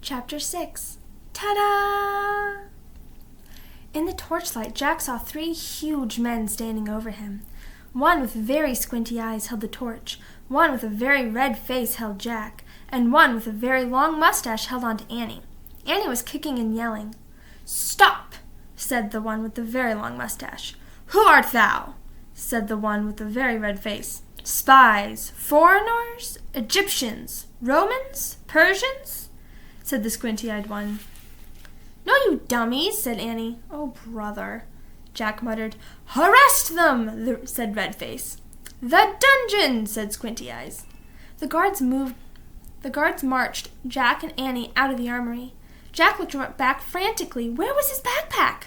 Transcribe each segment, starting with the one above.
Chapter 6. Ta-da! In the torchlight, Jack saw 3 huge men standing over him. One with very squinty eyes held the torch, one with a very red face held Jack, and one with a very long mustache held on to Annie. Annie was kicking and yelling. "Stop!" said the one with the very long mustache. "Who art thou?" said the one with the very red face. "Spies, foreigners, Egyptians, Romans, Persians?" said the squinty-eyed one. "No, you dummies," said Annie. "Oh, brother," Jack muttered. "Arrest them," said Redface. "The dungeon," said Squinty Eyes. The guards marched Jack and Annie out of the armory. Jack looked back frantically. Where was his backpack?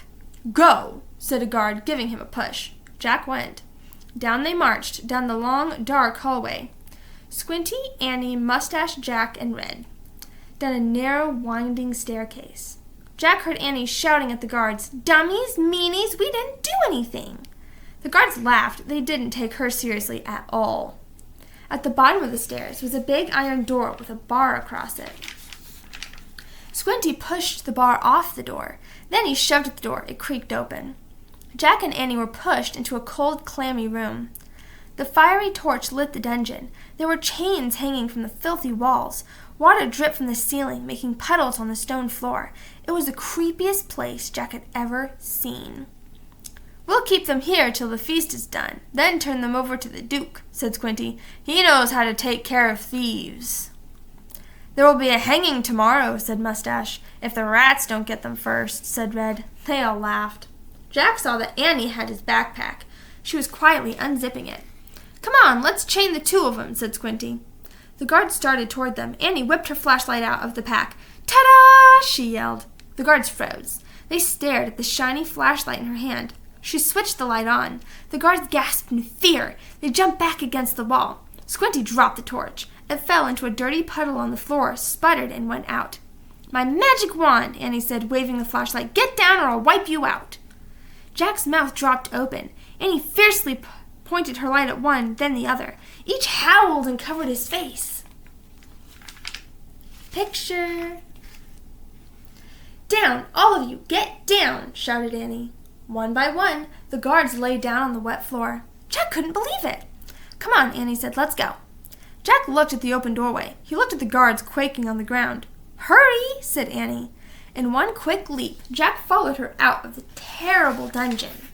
"Go," said a guard, giving him a push. Jack went. Down they marched, down the long, dark hallway. Squinty, Annie, Mustache, Jack, and Red. Down a narrow, winding staircase. Jack heard Annie shouting at the guards, "Dummies, meanies, we didn't do anything." The guards laughed. They didn't take her seriously at all. At the bottom of the stairs was a big iron door with a bar across it. Squinty pushed the bar off the door. Then he shoved at the door. It creaked open. Jack and Annie were pushed into a cold, clammy room. The fiery torch lit the dungeon. There were chains hanging from the filthy walls. Water dripped from the ceiling, making puddles on the stone floor. It was the creepiest place Jack had ever seen. "We'll keep them here till the feast is done, then turn them over to the Duke," said Squinty. "He knows how to take care of thieves." "There will be a hanging tomorrow," said Mustache. "If the rats don't get them first," said Red. They all laughed. Jack saw that Annie had his backpack. She was quietly unzipping it. "Come on, let's chain the 2 of them," said Squinty. The guards started toward them. Annie whipped her flashlight out of the pack. "Ta-da!" she yelled. The guards froze. They stared at the shiny flashlight in her hand. She switched the light on. The guards gasped in fear. They jumped back against the wall. Squinty dropped the torch. It fell into a dirty puddle on the floor, sputtered, and went out. "My magic wand," Annie said, waving the flashlight. "Get down or I'll wipe you out." Jack's mouth dropped open. Annie fiercely pointed her light at one, then the other. Each howled and covered his face. Picture. "Down, all of you, get down," shouted Annie. One by one, the guards lay down on the wet floor. Jack couldn't believe it. "Come on," Annie said, "let's go." Jack looked at the open doorway. He looked at the guards quaking on the ground. "Hurry," said Annie. In one quick leap, Jack followed her out of the terrible dungeon.